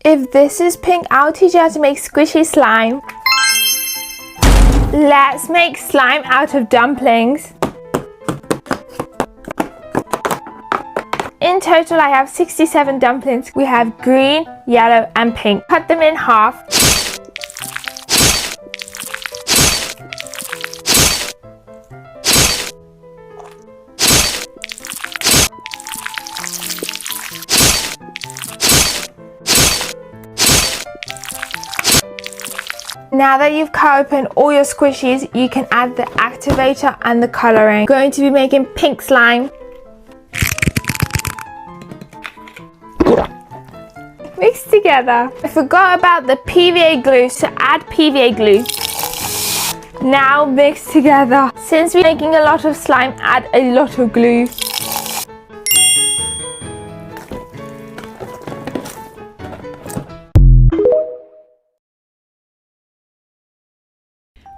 If this is pink, I'll teach you how to make squishy slime. Let's make slime out of dumplings. In total, I have 67 dumplings. We have green, yellow, and pink. Cut them in half. Now that you've cut open all your squishies, you can add the activator and the colouring. Going to be making pink slime. Mix together. I forgot about the PVA glue, so add PVA glue. Now mix together. Since we're making a lot of slime, add a lot of glue.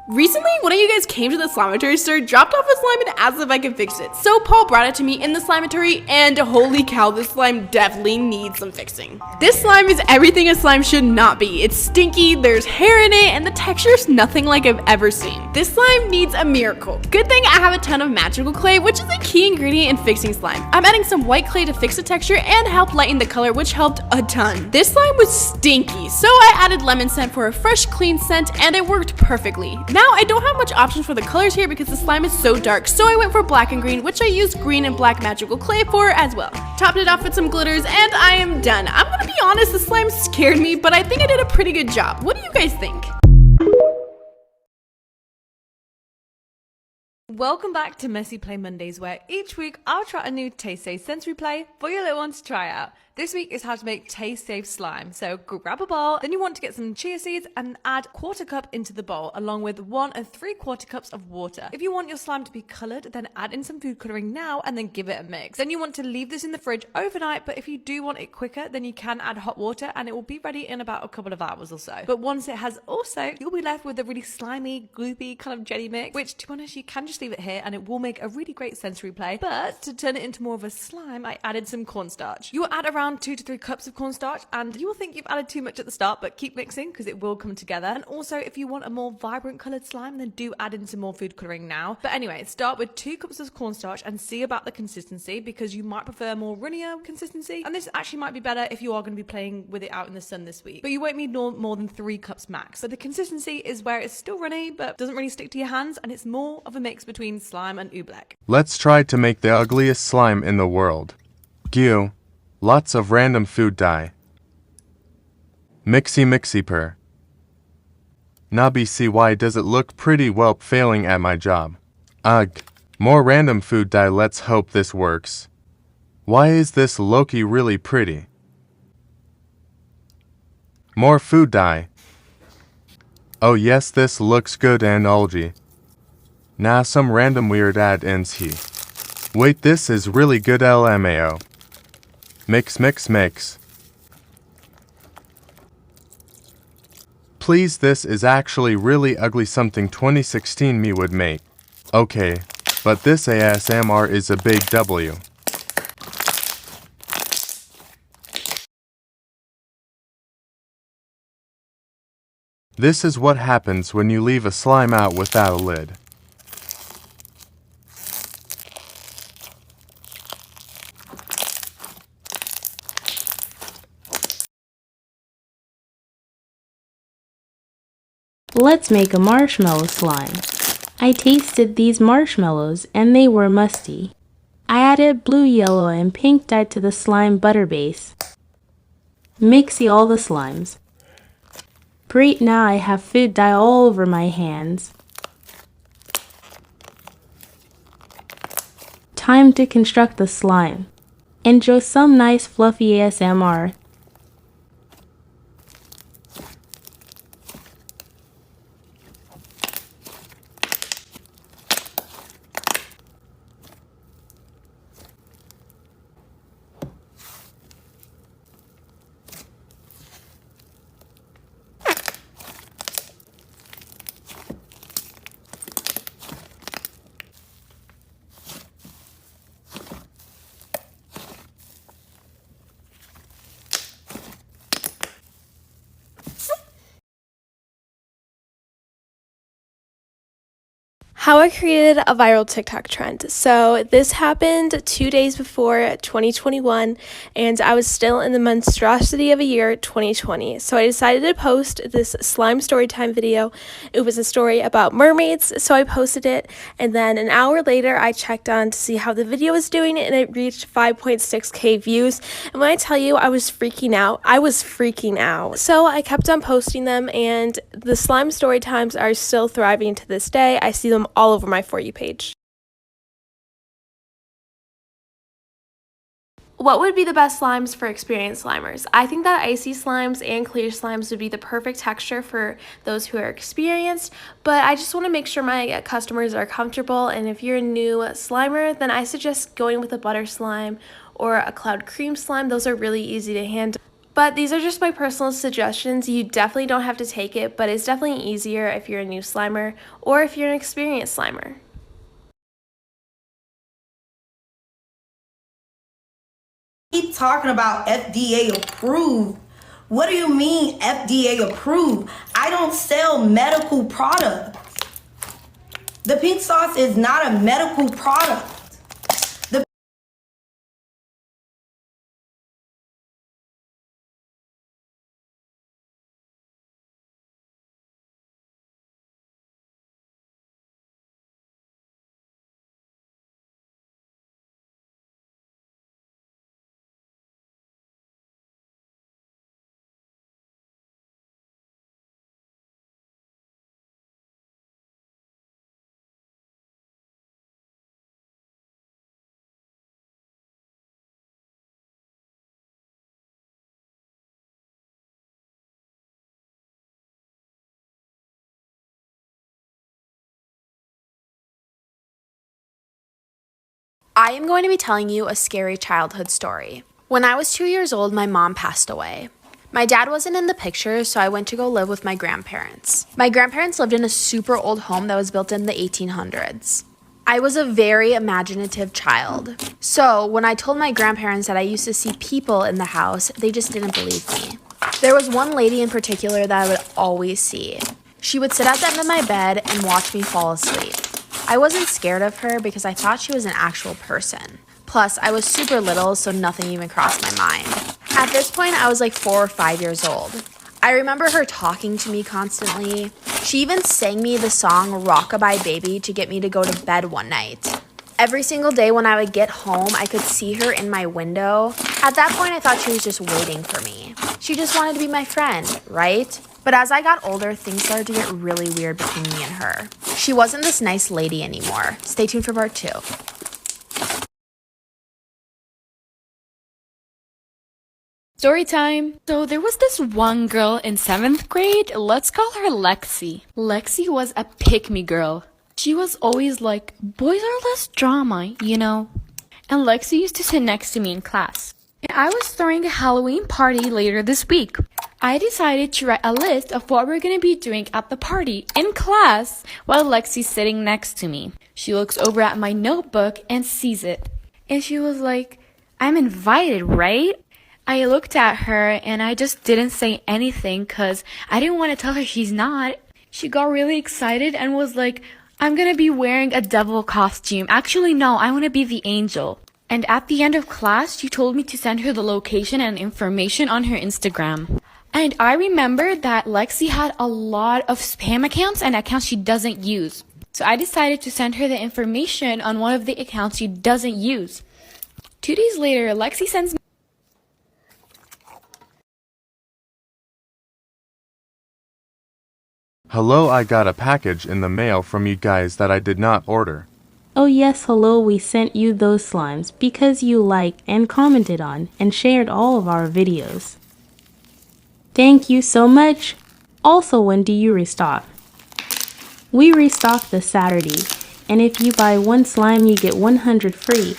Recently, one of you guys came to the Slimeatory store, dropped off a slime, and asked if I could fix it. So Paul brought it to me in the Slimeatory, and holy cow, this slime definitely needs some fixing. This slime is everything a slime should not be. It's stinky, there's hair in it, and the texture is nothing like I've ever seen. This slime needs a miracle. Good thing I have a ton of magical clay, which is a key ingredient in fixing slime. I'm adding some white clay to fix the texture and help lighten the color, which helped a ton. This slime was stinky, so I added lemon scent for a fresh, clean scent, and it worked perfectly. Now I don't have much options for the colors here because the slime is so dark, so I went for black and green, which I used green and black magical clay for as well. Topped it off with some glitters, and I am done. I'm gonna be honest, the slime scared me, but I think I did a pretty good job. What do you guys think? Welcome back to Messy Play Mondays, where each week I'll try a new taste safe sensory play for your little ones to try out. This week is how to make taste safe slime. So grab a bowl, then you want to get some chia seeds and add 1/4 cup into the bowl along with 1 3/4 cups of water. If you want your slime to be coloured, then add in some food colouring now and then give it a mix. Then you want to leave this in the fridge overnight, but if you do want it quicker, then you can add hot water and it will be ready in about a couple of hours or so. But once it has also, you'll be left with a really slimy, gloopy kind of jelly mix, which to be honest, you can just leave it here and it will make a really great sensory play. But to turn it into more of a slime, I added some cornstarch. You will add around 2 to 3 cups of cornstarch, and you will think you've added too much at the start, but keep mixing because it will come together. And also, if you want a more vibrant coloured slime, then do add in some more food colouring now. But anyway, start with 2 cups of cornstarch and see about the consistency, because you might prefer more runnier consistency, and this actually might be better if you are going to be playing with it out in the sun this week. But you won't need more than 3 cups max. So the consistency is where it's still runny but doesn't really stick to your hands, and it's more of a mix between slime and oobleck. Let's try to make the ugliest slime in the world. Gyu. Lots of random food dye. Mixy purr. Nobby, see, why does it look pretty? Well, failing at my job. Ugh. More random food dye. Let's hope this works. Why is this Loki really pretty? More food dye. Oh yes, this looks good. And algae. Nah, some random weird add-ins here. Wait, this is really good. LMAO. Mix. Please, this is actually really ugly. Something 2016 me would make. Okay, but this ASMR is a big W. This is what happens when you leave a slime out without a lid. Let's make a marshmallow slime. I tasted these marshmallows and they were musty. I added blue, yellow, and pink dye to the slime butter base. Mixy all the slimes. Great, now I have food dye all over my hands. Time to construct the slime. Enjoy some nice fluffy ASMR. How I created a viral TikTok trend. So this happened 2 days before 2021, and I was still in the monstrosity of a year, 2020. So I decided to post this slime storytime video. It was a story about mermaids, so I posted it, and then an hour later I checked on to see how the video was doing, and it reached 5.6k views. And when I tell you I was freaking out, I was freaking out. So I kept on posting them, and the slime storytimes are still thriving to this day. I see them all over my For You page. What would be the best slimes for experienced slimers? I think that icy slimes and clear slimes would be the perfect texture for those who are experienced, but I just want to make sure my customers are comfortable, and if you're a new slimer, then I suggest going with a butter slime or a cloud cream slime. Those are really easy to handle. But these are just my personal suggestions. You definitely don't have to take it, but it's definitely easier if you're a new slimer or if you're an experienced slimer. Keep talking about FDA approved. What do you mean FDA approved? I don't sell medical products. The pink sauce is not a medical product. I am going to be telling you a scary childhood story. When I was 2 years old, my mom passed away. My dad wasn't in the picture, so I went to go live with my grandparents. My grandparents lived in a super old home that was built in the 1800s. I was a very imaginative child. So when I told my grandparents that I used to see people in the house, they just didn't believe me. There was one lady in particular that I would always see. She would sit at the end of my bed and watch me fall asleep. I wasn't scared of her because I thought she was an actual person. Plus, I was super little, so nothing even crossed my mind. At this point, I was like 4 or 5 years old. I remember her talking to me constantly. She even sang me the song Rockabye Baby to get me to go to bed one night. Every single day when I would get home, I could see her in my window. At that point, I thought she was just waiting for me. She just wanted to be my friend, right? But as I got older, things started to get really weird between me and her. She wasn't this nice lady anymore. Stay tuned for part 2. Story time. So there was this one girl in 7th grade. Let's call her Lexi. Lexi was a pick-me girl. She was always like, boys are less drama, you know? And Lexi used to sit next to me in class. And I was throwing a Halloween party later this week. I decided to write a list of what we're going to be doing at the party in class while Lexi's sitting next to me. She looks over at my notebook and sees it. And she was like, I'm invited, right? I looked at her and I just didn't say anything because I didn't want to tell her she's not. She got really excited and was like, I'm going to be wearing a devil costume. Actually, no, I want to be the angel. And at the end of class, she told me to send her the location and information on her Instagram. And I remembered that Lexi had a lot of spam accounts and accounts she doesn't use. So I decided to send her the information on one of the accounts she doesn't use. 2 days later, Lexi sends me. Hello, I got a package in the mail from you guys that I did not order. Oh yes, hello, we sent you those slimes because you liked and commented on and shared all of our videos. Thank you so much. Also, when do you restock? We restock this Saturday, and if you buy 1 slime, you get 100 free.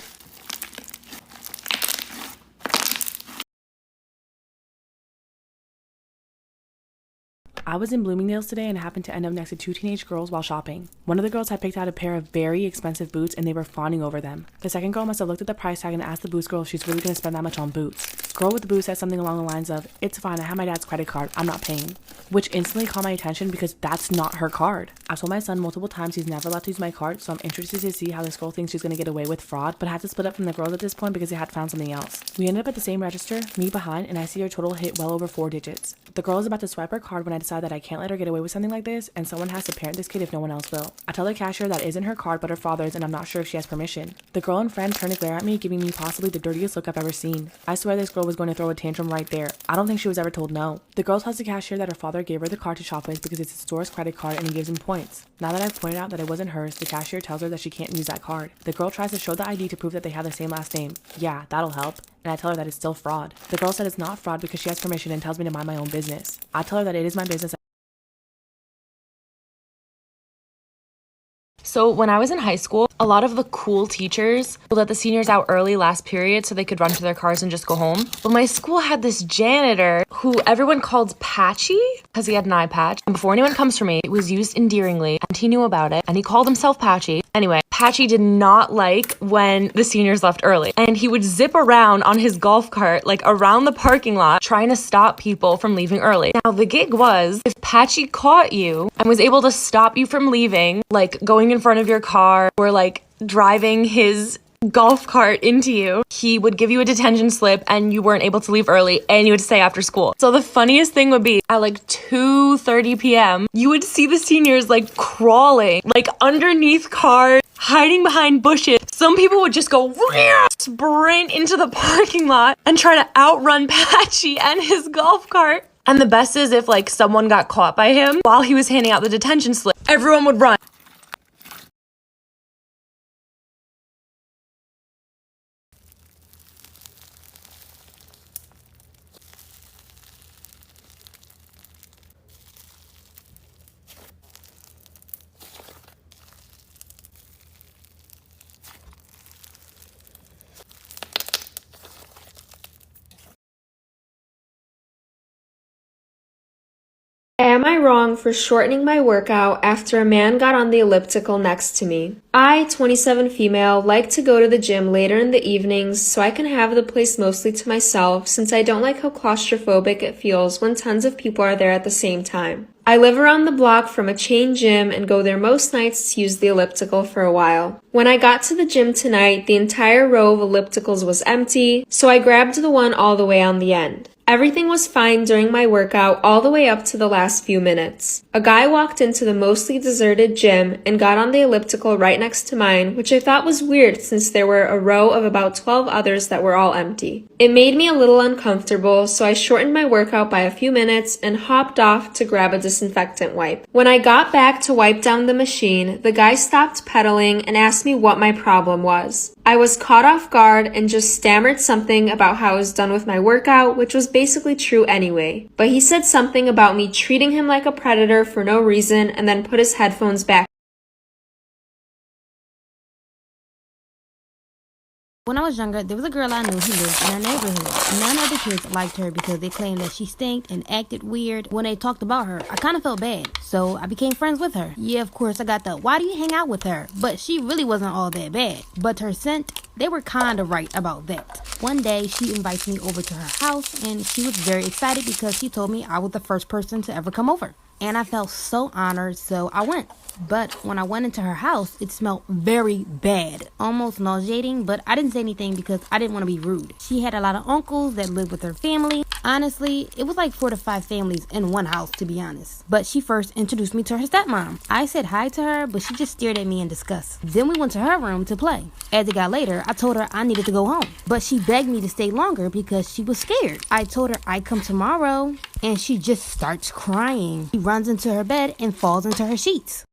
I was in Bloomingdale's today and happened to end up next to 2 teenage girls while shopping. One of the girls had picked out a pair of very expensive boots and they were fawning over them. The second girl must have looked at the price tag and asked the boots girl if she's really going to spend that much on boots. Girl with the boo said something along the lines of, "It's fine, I have my dad's credit card, I'm not paying," which instantly caught my attention because that's not her card. I've told my son multiple times he's never allowed to use my card, so I'm interested to see how this girl thinks she's gonna get away with fraud, but I had to split up from the girls at this point because they had found something else. We ended up at the same register, me behind, and I see her total hit well over 4 digits. The girl is about to swipe her card when I decide that I can't let her get away with something like this, and someone has to parent this kid if no one else will. I tell the cashier that isn't her card but her father's, and I'm not sure if she has permission. The girl and friend turn to glare at me, giving me possibly the dirtiest look I've ever seen. I swear this girl was going to throw a tantrum right there. I don't think she was ever told no. The girl tells the cashier that her father gave her the card to shop with because it's the store's credit card and he gives him points. Now that I've pointed out that it wasn't hers, the cashier tells her that she can't use that card. The girl tries to show the ID to prove that they have the same last name. Yeah, that'll help. And I tell her that it's still fraud. The girl said it's not fraud because she has permission and tells me to mind my own business. I tell her that it is my business. So when I was in high school, a lot of the cool teachers would let the seniors out early last period so they could run to their cars and just go home. But my school had this janitor who everyone called Patchy because he had an eye patch. And before anyone comes for me, it was used endearingly and he knew about it and he called himself Patchy. Anyway, Patchy did not like when the seniors left early and he would zip around on his golf cart like around the parking lot trying to stop people from leaving early. Now the gig was if Patchy caught you and was able to stop you from leaving, like going in front of your car or like driving his golf cart into you, he would give you a detention slip and you weren't able to leave early and you would stay after school. So the funniest thing would be at like 2:30 p.m. you would see the seniors like crawling like underneath cars, hiding behind bushes. Some people would just go sprint into the parking lot and try to outrun Patchy and his golf cart. And the best is if like someone got caught by him while he was handing out the detention slip, everyone would run. Am I wrong for shortening my workout after a man got on the elliptical next to me? I, 27 female, like to go to the gym later in the evenings so I can have the place mostly to myself since I don't like how claustrophobic it feels when tons of people are there at the same time. I live around the block from a chain gym and go there most nights to use the elliptical for a while. When I got to the gym tonight, the entire row of ellipticals was empty, so I grabbed the one all the way on the end. Everything was fine during my workout all the way up to the last few minutes. A guy walked into the mostly deserted gym and got on the elliptical right next to mine, which I thought was weird since there were a row of about 12 others that were all empty. It made me a little uncomfortable, so I shortened my workout by a few minutes and hopped off to grab a disinfectant wipe. When I got back to wipe down the machine, the guy stopped pedaling and asked me what my problem was. I was caught off guard and just stammered something about how I was done with my workout, which was basically true anyway. But he said something about me treating him like a predator for no reason and then put his headphones back. When I was younger, there was a girl I knew who lived in our neighborhood. None of the kids liked her because they claimed that she stank and acted weird. When they talked about her, I kind of felt bad, so I became friends with her. Yeah, of course, I got the, why do you hang out with her? But she really wasn't all that bad. But her scent, they were kind of right about that. One day, she invites me over to her house, and she was very excited because she told me I was the first person to ever come over. And I felt so honored, so I went. But when I went into her house, it smelled very bad, almost nauseating, but I didn't say anything because I didn't want to be rude. She had a lot of uncles that lived with her family. Honestly, it was like 4 to 5 families in one house, to be honest. But she first introduced me to her stepmom. I said hi to her, but she just stared at me in disgust. Then we went to her room to play. As it got later, I told her I needed to go home, but she begged me to stay longer because she was scared. I told her I'd come tomorrow, and she just starts crying. She runs into her bed and falls into her sheets.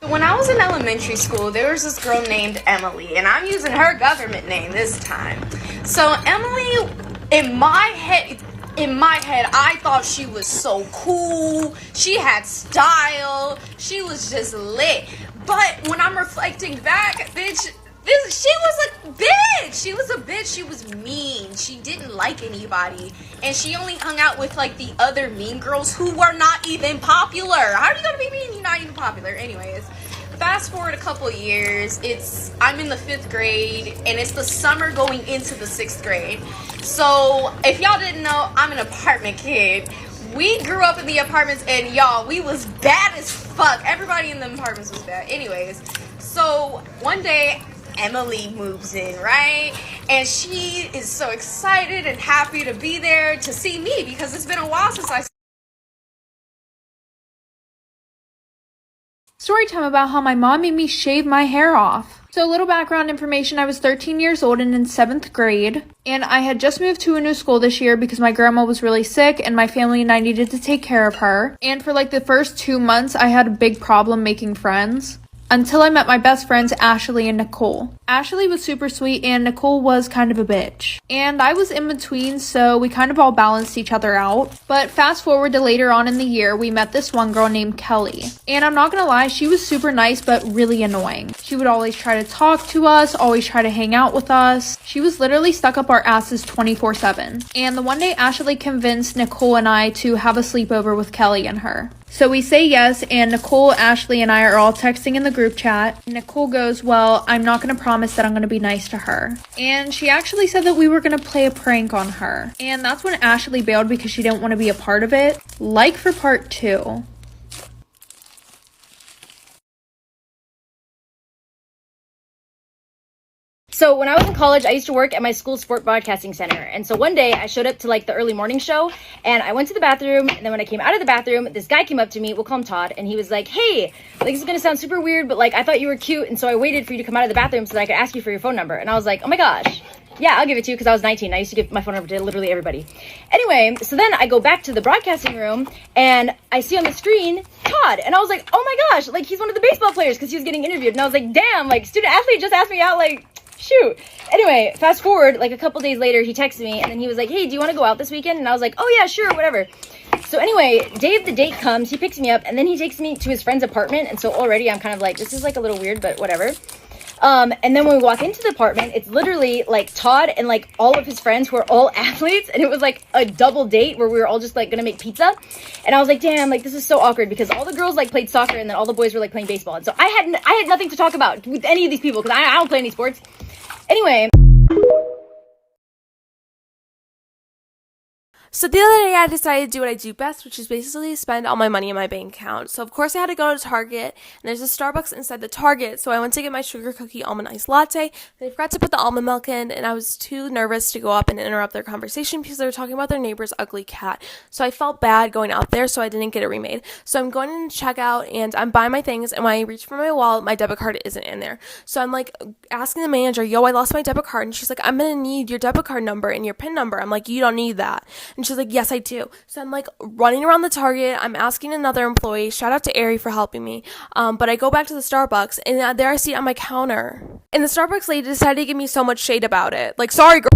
When I was in elementary school, there was this girl named Emily, and I'm using her government name this time. So Emily, in my head, I thought she was so cool. She had style. She was just lit. But when I'm reflecting back, she was a bitch. She was a bitch. She was mean. She didn't like anybody. And she only hung out with like the other mean girls who were not even popular. How are you gonna be mean? You're not even popular. Anyways, fast forward a couple years, I'm in the 5th grade, and it's the summer going into the 6th grade. So, if y'all didn't know, I'm an apartment kid. We grew up in the apartments, and y'all, we was bad as fuck. Everybody in the apartments was bad. Anyways, so one day, Emily moves in, right? And she is so excited and happy to be there to see me because it's been a while since I... Story time about how my mom made me shave my hair off. So a little background information, I was 13 years old and in 7th grade, and I had just moved to a new school this year because my grandma was really sick and my family and I needed to take care of her. And for like the first 2 months, I had a big problem making friends. Until I met my best friends, Ashley and Nicole. Ashley was super sweet and Nicole was kind of a bitch. And I was in between, so we kind of all balanced each other out. But fast forward to later on in the year, we met this one girl named Kelly. And I'm not gonna lie, she was super nice but really annoying. She would always try to talk to us, always try to hang out with us. She was literally stuck up our asses 24/7. And the one day Ashley convinced Nicole and I to have a sleepover with Kelly and her. So we say yes, and Nicole, Ashley, and I are all texting in the group chat. Nicole goes, well, I'm not going to promise that I'm going to be nice to her. And she actually said that we were going to play a prank on her. And that's when Ashley bailed because she didn't want to be a part of it. Like for part 2. So when I was in college, I used to work at my school sport broadcasting center. And so one day I showed up to like the early morning show and I went to the bathroom. And then when I came out of the bathroom, this guy came up to me, we'll call him Todd. And he was like, hey, like, this is going to sound super weird, but like, I thought you were cute. And so I waited for you to come out of the bathroom so that I could ask you for your phone number. And I was like, oh my gosh. Yeah, I'll give it to you because I was 19. I used to give my phone number to literally everybody. Anyway, so then I go back to the broadcasting room and I see on the screen Todd. And I was like, oh my gosh, like he's one of the baseball players because he was getting interviewed. And I was like, damn, like student athlete just asked me out, like, shoot. Anyway, fast forward, like a couple days later, he texted me and then he was like, hey, do you want to go out this weekend? And I was like, oh yeah, sure, whatever. So anyway, day of the date comes, he picks me up and then he takes me to his friend's apartment. And so already I'm kind of like, this is like a little weird, but whatever. And then when we walk into the apartment, it's literally like Todd and like all of his friends who are all athletes. And it was like a double date where we were all just like gonna make pizza. And I was like, damn, like this is so awkward because all the girls like played soccer and then all the boys were like playing baseball. And so I had nothing to talk about with any of these people because I don't play any sports. Anyway. So the other day I decided to do what I do best, which is basically spend all my money in my bank account. So of course I had to go to Target, and there's a Starbucks inside the Target, so I went to get my sugar cookie almond iced latte. They forgot to put the almond milk in, and I was too nervous to go up and interrupt their conversation because they were talking about their neighbor's ugly cat. So I felt bad going out there, so I didn't get it remade. So I'm going in to check out, and I'm buying my things, and when I reach for my wallet, my debit card isn't in there. So I'm like asking the manager, yo, I lost my debit card, and she's like, I'm gonna need your debit card number and your PIN number. I'm like, you don't need that. And she's like, yes, I do. So I'm like running around the Target. I'm asking another employee. Shout out to Ari for helping me. But I go back to the Starbucks and there I see it on my counter. And the Starbucks lady decided to give me so much shade about it. Like, sorry, girl.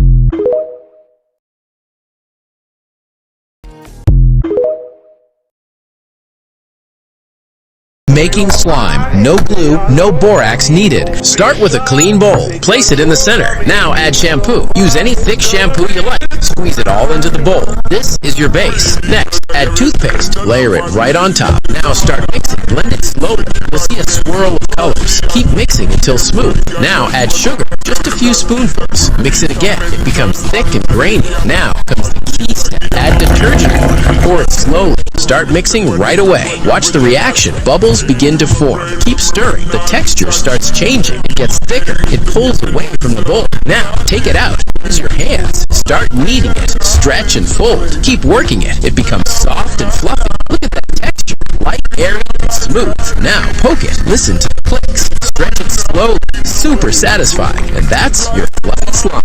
Making slime. No glue, no borax needed. Start with a clean bowl. Place it in the center. Now add shampoo. Use any thick shampoo you like. Squeeze it all into the bowl. This is your base. Next, add toothpaste. Layer it right on top. Now start mixing. Blend it slowly. You'll see a swirl of colors. Keep mixing until smooth. Now add sugar. Just a few spoonfuls. Mix it again. It becomes thick and grainy. Now comes the key step. Add detergent water. Pour it slowly. Start mixing right away. Watch the reaction. Bubbles begin to form. Keep stirring. The texture starts changing. It gets thicker. It pulls away from the bowl. Now, take it out. Use your hands. Start kneading it. Stretch and fold. Keep working it. It becomes soft and fluffy. Look at that texture. Light, airy, and smooth. Now, poke it. Listen to the clicks. Stretch it slowly. Super satisfying. And that's your fluffy slime.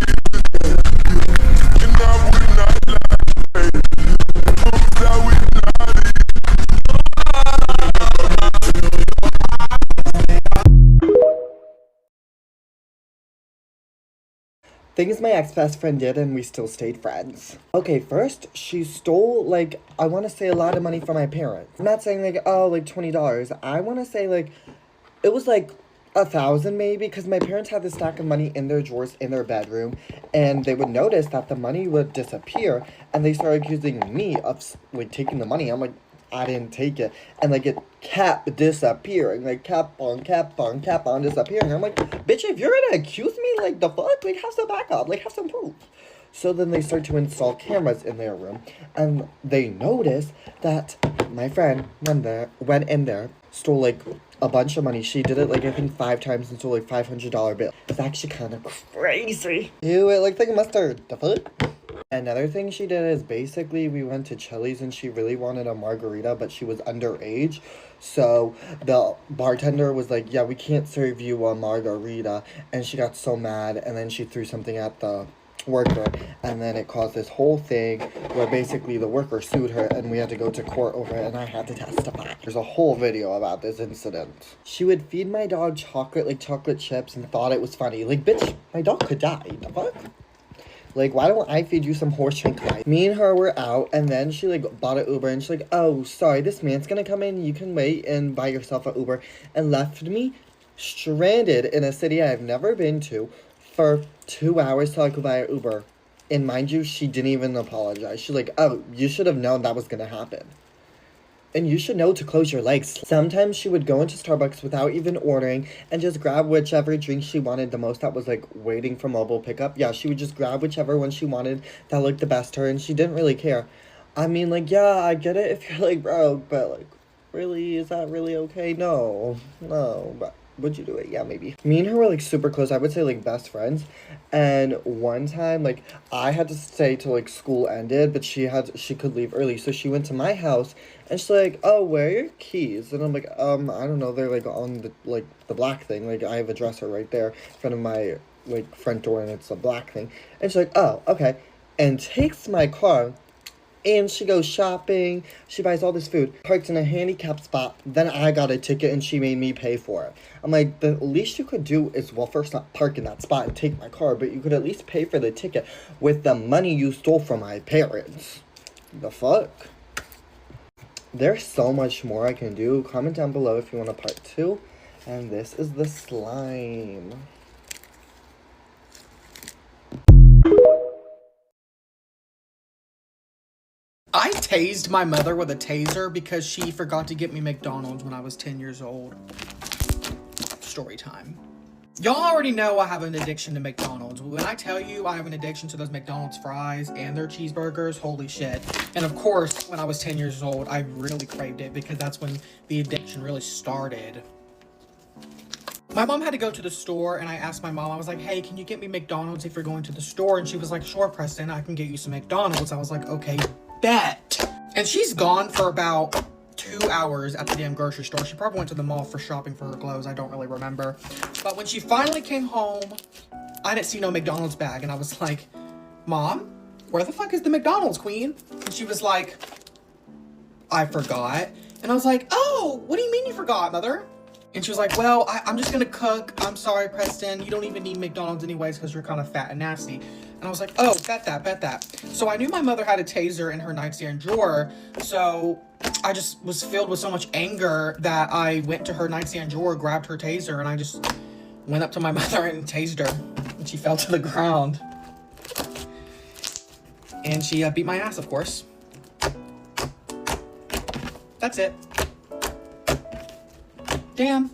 Things my ex-best friend did and we still stayed friends. Okay, first, she stole, like, I want to say a lot of money from my parents. I'm not saying, like, oh, like, $20. I want to say, like, it was, like, 1,000 maybe, because my parents had this stack of money in their drawers in their bedroom, and they would notice that the money would disappear, and they started accusing me of, like, taking the money. I'm like, I didn't take it. And like it kept disappearing. Like kept on disappearing. I'm like, bitch, if you're gonna accuse me, like the fuck? Like have some backup, like have some proof. So then they start to install cameras in their room, and they notice that my friend went in there, stole like a bunch of money. She did it like I think 5 times and stole like $500 bill. It's actually kind of crazy. Ew, it looked like mustard. The fuck? Another thing she did is basically we went to Chili's and she really wanted a margarita, but she was underage. So the bartender was like, yeah, we can't serve you a margarita. And she got so mad, and then she threw something at the worker, and then it caused this whole thing where basically the worker sued her and we had to go to court over it, and I had to testify. There's a whole video about this incident. She would feed my dog chocolate, like chocolate chips, and thought it was funny. Like, bitch, my dog could die. The fuck? Like, why don't I feed you some horse shank? Me and her were out, and then she, like, bought an Uber, and she's like, oh, sorry, this man's gonna come in, you can wait and buy yourself an Uber, and left me stranded in a city I've never been to for 2 hours till I could buy an Uber. And mind you, she didn't even apologize. She's like, oh, you should have known that was gonna happen. And you should know to close your legs. Sometimes she would go into Starbucks without even ordering and just grab whichever drink she wanted the most that was like waiting for mobile pickup. Yeah, she would just grab whichever one she wanted that looked the best to her, and she didn't really care. I mean, like, yeah, I get it if you're like broke, but like, really, is that really okay? No, but would you do it? Yeah, maybe. Me and her were like super close. I would say like best friends. And one time, like, I had to stay till like school ended, but she could leave early. So she went to my house, and she's like, oh, where are your keys? And I'm like, I don't know. They're like on the black thing. Like, I have a dresser right there in front of my like front door, and it's a black thing. And she's like, oh, okay. And takes my car. And she goes shopping, she buys all this food, parks in a handicapped spot, then I got a ticket and she made me pay for it. I'm like, the least you could do is, well, first not park in that spot and take my car, but you could at least pay for the ticket with the money you stole from my parents. The fuck? There's so much more I can do. Comment down below if you want a part 2. And this is the slime. I tased my mother with a taser because she forgot to get me McDonald's when I was 10 years old. Story time. Y'all already know I have an addiction to McDonald's. When I tell you I have an addiction to those McDonald's fries and their cheeseburgers, holy shit. And of course, when I was 10 years old, I really craved it because that's when the addiction really started. My mom had to go to the store, and I asked my mom, I was like, hey, can you get me McDonald's if you're going to the store? And she was like, sure, Preston, I can get you some McDonald's. I was like, okay, bet. And she's gone for about 2 hours at the damn grocery store. She probably went to the mall for shopping for her clothes. I don't really remember. But when she finally came home, I didn't see no McDonald's bag. And I was like, Mom, where the fuck is the McDonald's, queen? And she was like, I forgot. And I was like, oh, what do you mean you forgot, mother? And she was like, well, I'm just gonna cook. I'm sorry, Preston. You don't even need McDonald's anyways because you're kind of fat and nasty. And I was like, oh, bet that. So I knew my mother had a taser in her nightstand drawer. So I just was filled with so much anger that I went to her nightstand drawer, grabbed her taser, and I just went up to my mother and tased her. And she fell to the ground. And she beat my ass, of course. That's it. Damn.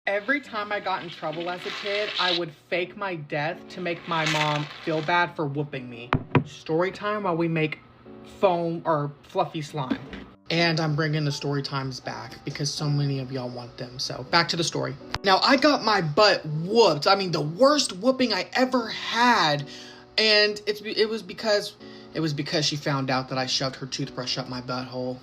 Every time I got in trouble as a kid, I would fake my death to make my mom feel bad for whooping me. Story time while we make foam or fluffy slime. And I'm bringing the story times back because so many of y'all want them. So back to the story. Now I got my butt whooped. I mean, the worst whooping I ever had. And it was because she found out that I shoved her toothbrush up my butthole.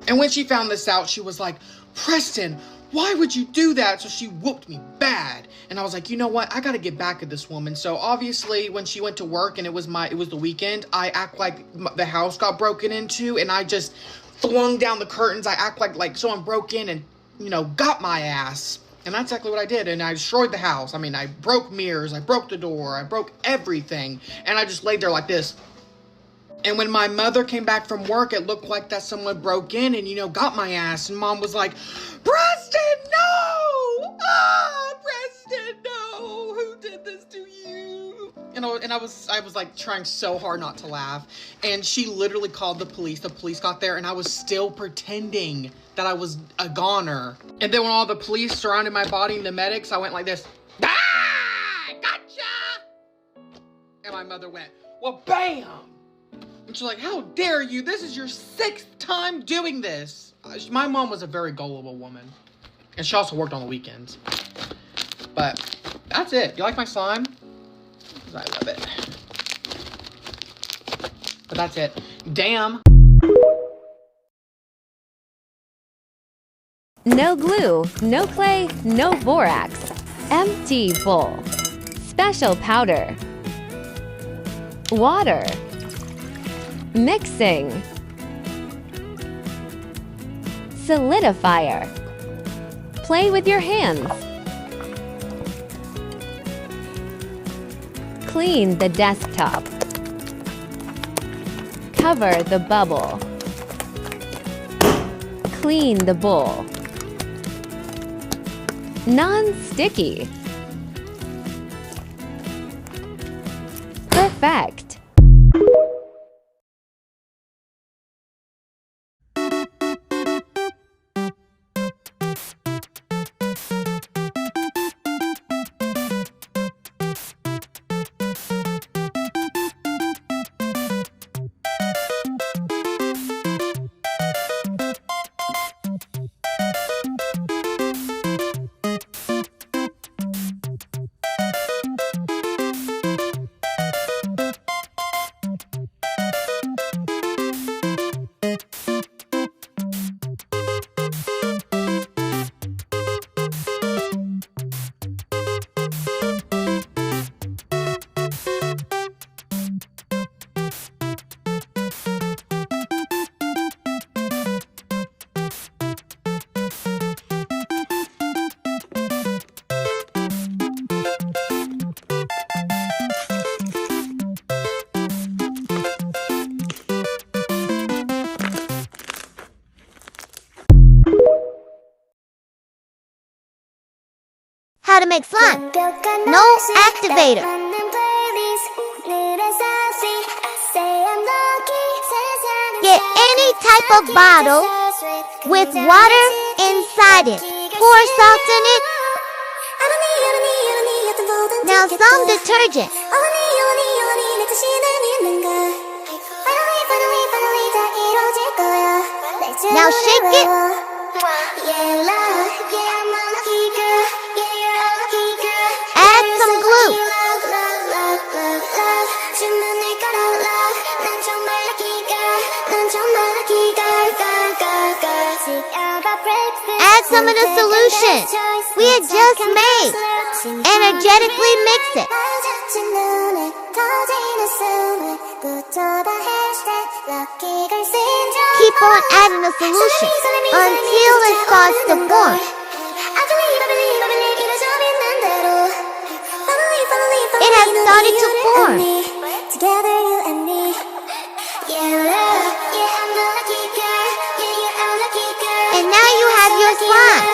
And when she found this out, she was like, Preston, why would you do that? So she whooped me bad. And I was like, you know what? I gotta get back at this woman. So obviously when she went to work and it was the weekend, I act like the house got broken into and I just flung down the curtains. I act like someone broke in and, got my ass. And that's exactly what I did. And I destroyed the house. I mean, I broke mirrors, I broke the door, I broke everything. And I just laid there like this. And when my mother came back from work, it looked like that someone broke in and, got my ass. And Mom was like, Preston, no! Ah, Preston, no! Who did this to you? And and I was like trying so hard not to laugh, and she literally called the police. The police got there, and I was still pretending that I was a goner. And then when all the police surrounded my body and the medics, I went like this, ah, gotcha! And my mother went, well, bam! And she's like, how dare you? This is your 6th time doing this. My mom was a very gullible woman, and she also worked on the weekends. But that's it. You like my slime? I love it. But that's it. Damn. No glue, no clay, no borax. Empty bowl. Special powder. Water. Mixing. Solidifier. Play with your hands. Clean the desktop. Cover the bubble. Clean the bowl. Non-sticky. Perfect. How to make slime. No activator. Get any type of bottle with water inside it. Pour salt in it. Now some detergent. Now shake it. Add some glue. Add some of the solution we had just made. Energetically mix it. Keep on adding the solution until it starts to form. It has started to form. And now you have your slime.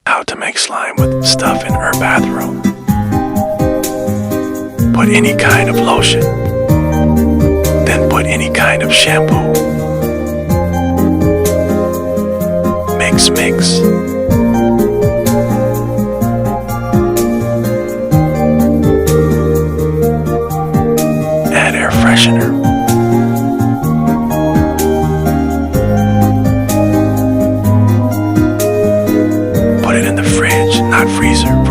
How to make slime with stuff in her bathroom. Put any kind of lotion. Then put any kind of shampoo. Mix. Add air freshener. Put it in the fridge, not freezer.